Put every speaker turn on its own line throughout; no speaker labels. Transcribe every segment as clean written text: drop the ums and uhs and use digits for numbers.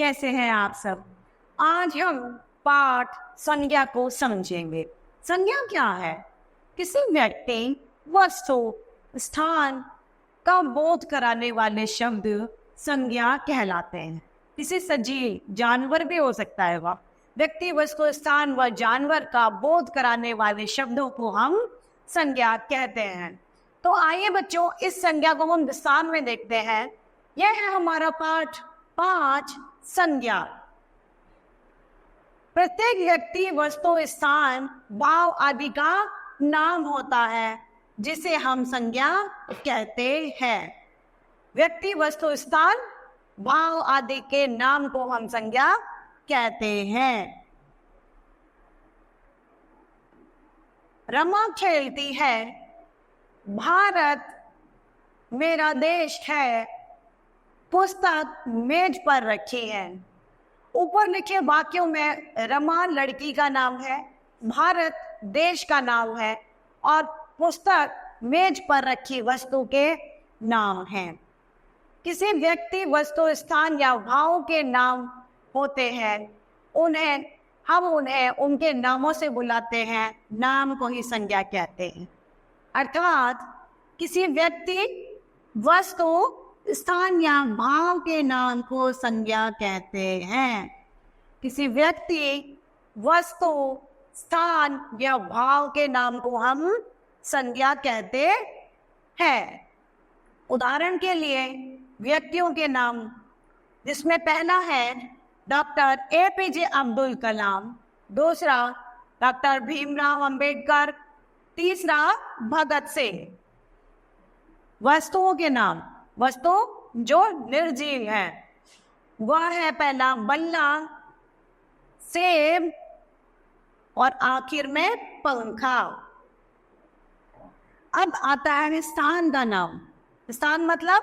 कैसे हैं आप सब। आज हम पाठ संज्ञा को समझेंगे। संज्ञा क्या है? किसी व्यक्ति, वस्तु, स्थान का बोध कराने वाले शब्द संज्ञा कहलाते हैं। किसी सजीव जानवर भी हो सकता है। वह व्यक्ति, वस्तु, स्थान व जानवर का बोध कराने वाले शब्दों को हम संज्ञा कहते हैं। तो आइए बच्चों, इस संज्ञा को हम विस्तार में देखते हैं। यह है हमारा पाठ 5, संज्ञा। प्रत्येक व्यक्ति, वस्तु, स्थान, भाव आदि का नाम होता है जिसे हम संज्ञा कहते हैं। व्यक्ति, वस्तु, स्थान, भाव आदि के नाम को हम संज्ञा कहते हैं। रमा खेलती है, भारत मेरा देश है, पुस्तक मेज पर रखी है। ऊपर लिखे वाक्यों में रमा लड़की का नाम है, भारत देश का नाम है और पुस्तक मेज पर रखी वस्तु के नाम हैं। किसी व्यक्ति, वस्तु, स्थान या भाव के नाम होते हैं, हम उन्हें उनके नामों से बुलाते हैं। नाम को ही संज्ञा कहते हैं। अर्थात किसी व्यक्ति, वस्तु, स्थान या भाव के नाम को संज्ञा कहते हैं। किसी व्यक्ति, वस्तु, स्थान या भाव के नाम को हम संज्ञा कहते हैं। उदाहरण के लिए व्यक्तियों के नाम, जिसमें पहला है डॉक्टर APJ अब्दुल कलाम, दूसरा डॉक्टर भीमराव अंबेडकर, तीसरा भगत सिंह। वस्तुओं के नाम, वस्तु जो निर्जीव है, वह है पहला बल्ला, सेब और आखिर में पंखा। अब आता है स्थान का नाम। स्थान मतलब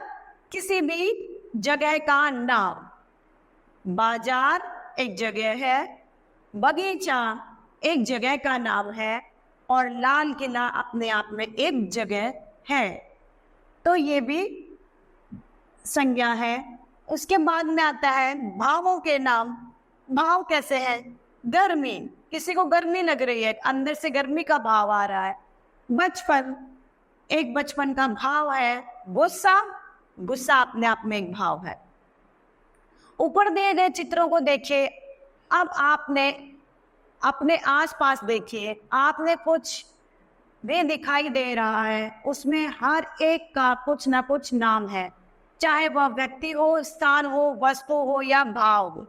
किसी भी जगह का नाम। बाजार एक जगह है, बगीचा एक जगह का नाम है और लाल किला अपने आप में एक जगह है। तो ये भी संज्ञा है। उसके बाद में आता है भावों के नाम। भाव कैसे है? गर्मी, किसी को गर्मी लग रही है, अंदर से गर्मी का भाव आ रहा है। बचपन, एक बचपन का भाव है। गुस्सा, गुस्सा अपने आप में एक भाव है। ऊपर दिए गए चित्रों को देखिए। अब आपने अपने आसपास देखिए, आपने कुछ भी दिखाई दे रहा है, उसमें हर एक का कुछ ना कुछ नाम है, चाहे वह व्यक्ति हो, स्थान हो, वस्तु हो या भाव हो।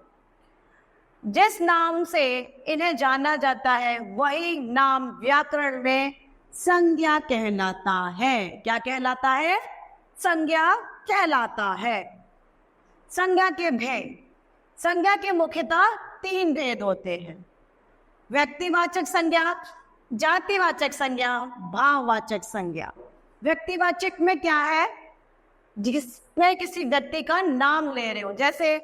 जिस नाम से इन्हें जाना जाता है वही नाम व्याकरण में संज्ञा कहलाता है। क्या कहलाता है? संज्ञा कहलाता है। संज्ञा के भेद। संज्ञा के मुख्यतः 3 भेद होते हैं: व्यक्तिवाचक संज्ञा, जातिवाचक संज्ञा, भाववाचक संज्ञा। व्यक्तिवाचक में क्या है? जिसमें किसी व्यक्ति का नाम ले रहे हो, जैसे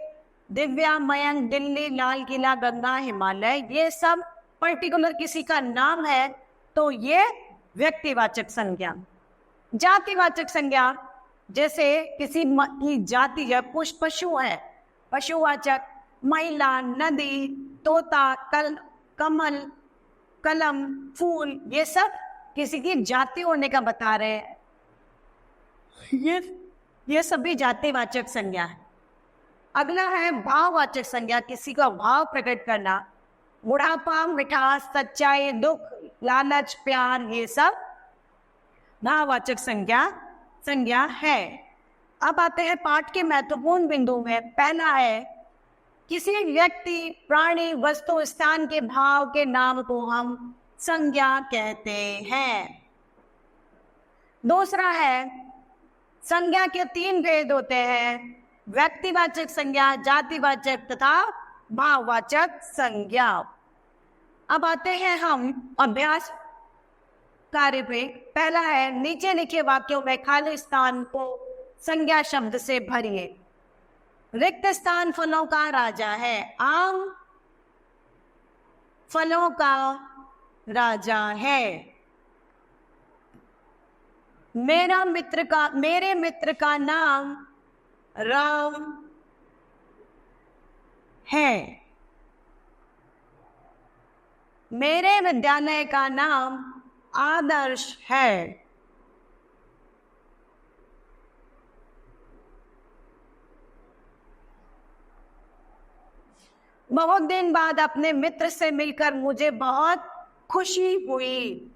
दिव्या, मयंक, दिल्ली, लाल किला, गंगा, हिमालय, ये सब पर्टिकुलर किसी का नाम है, तो ये व्यक्तिवाचक संज्ञा। जातिवाचक संज्ञा, जैसे किसी की जाति है, पशु है, पशुवाचक, महिला, नदी, तोता, कमल, कलम, फूल, ये सब किसी की जाति होने का बता रहे हैं। ये सभी जातिवाचक संज्ञा है। अगला है भाववाचक संज्ञा, किसी का भाव प्रकट करना। बुढ़ापा, मिठास, सच्चाई, दुख, लालच, प्यार, ये सब भाववाचक संज्ञा है। अब आते हैं पाठ के महत्वपूर्ण बिंदु में। पहला है किसी व्यक्ति, प्राणी, वस्तु, स्थान के भाव के नाम को हम संज्ञा कहते हैं। दूसरा है संज्ञा के 3 भेद होते हैं: व्यक्तिवाचक संज्ञा, जातिवाचक तथा भाववाचक संज्ञा। अब आते हैं हम अभ्यास कार्य पे। पहला है नीचे लिखे वाक्यों में खाली स्थान को संज्ञा शब्द से भरिए। रिक्त स्थान फलों का राजा है। आम फलों का राजा है। मेरे मित्र का नाम राम है। मेरे विद्यालय का नाम आदर्श है। बहुत दिन बाद अपने मित्र से मिलकर मुझे बहुत खुशी हुई।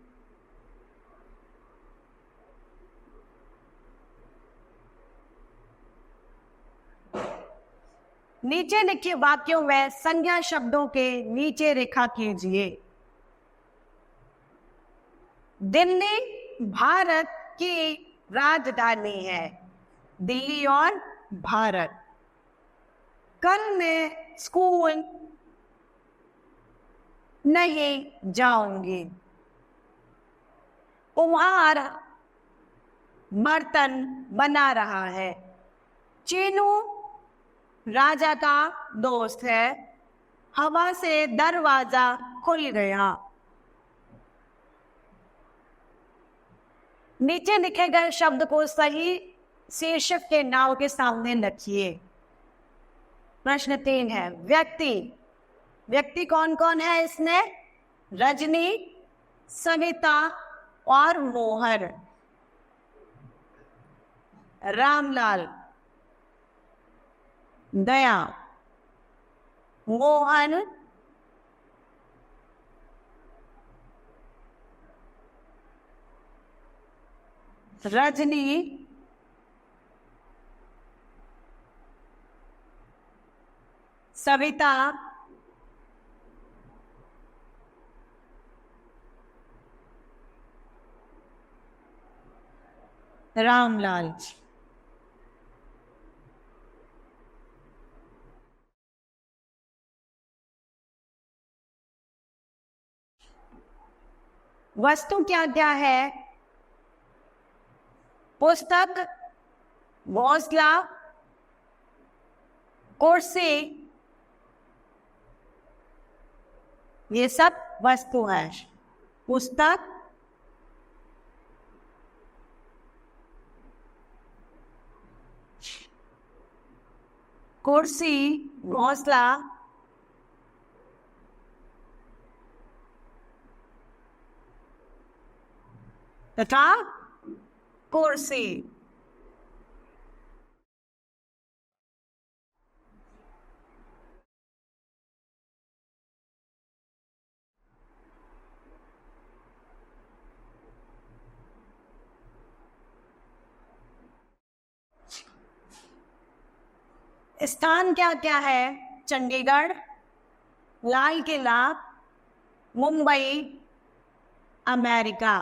नीचे लिखे वाक्यों में संज्ञा शब्दों के नीचे रेखा कीजिए। दिल्ली भारत की राजधानी है। दिल्ली और भारत। कल मैं स्कूल नहीं जाऊंगी। कुम्हार बर्तन बना रहा है। चीनू राजा का दोस्त है। हवा से दरवाजा खुल गया। नीचे लिखे गए शब्द को सही शीर्षक के नाम के सामने रखिए। प्रश्न 3 है व्यक्ति। व्यक्ति कौन कौन है इसमें? रजनी, सविता और मोहर। रामलाल, दया, मोहन, रजनी, सविता, रामलाल। वस्तु क्या क्या है? पुस्तक, घोंसला, कुर्सी, ये सब वस्तु है। पुस्तक, कुर्सी, घोंसला, तथा कुर्सी। स्थान क्या क्या है? चंडीगढ़, लाल किला, मुंबई, अमेरिका।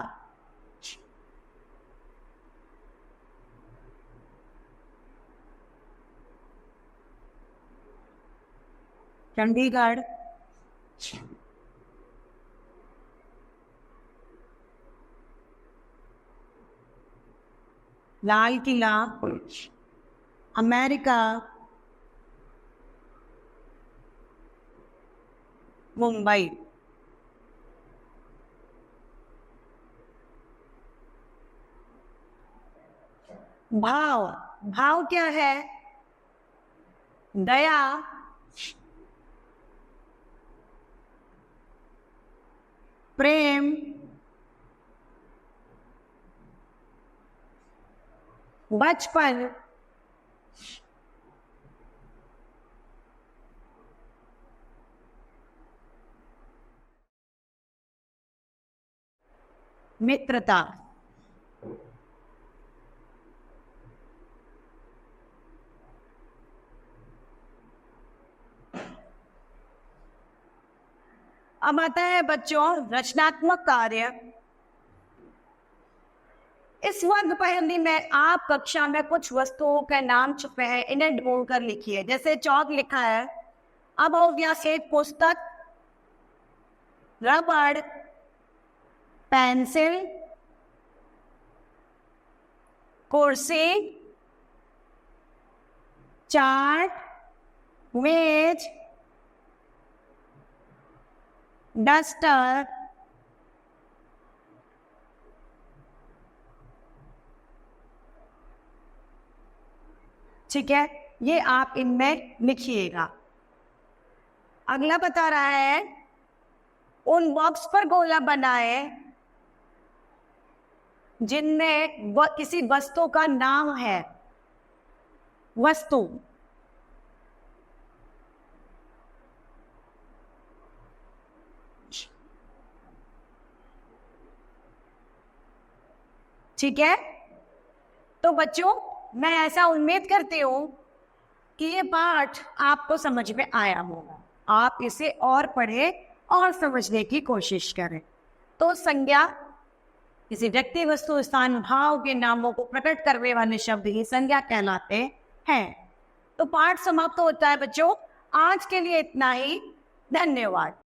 चंडीगढ़, लाल किला, अमेरिका, मुंबई। भाव। भाव क्या है? दया, प्रेम, बचपन, मित्रता। अब आता है बच्चों रचनात्मक कार्य। इस वर्ग पहेली में आप कक्षा में कुछ वस्तुओं के नाम छुपे हैं, इन्हें ढूंढ कर लिखिए। जैसे चौक लिखा है। अब हो गया से पुस्तक, रबड़, पेंसिल, कुर्सी, चार्ट, मेज, डस्टर, ठीक है, ये आप इनमें लिखिएगा। अगला बता रहा है उन बॉक्स पर गोला बनाए जिनमें किसी वस्तु का नाम है। वस्तु, ठीक है। तो बच्चों, मैं ऐसा उम्मीद करती हूं कि ये पाठ आपको समझ में आया होगा। आप इसे और पढ़े और समझने की कोशिश करें। तो संज्ञा किसी व्यक्ति, वस्तु, स्थान, भाव के नामों को प्रकट करने वाले शब्द ही संज्ञा कहलाते हैं। तो पाठ समाप्त होता है बच्चों। आज के लिए इतना ही। धन्यवाद।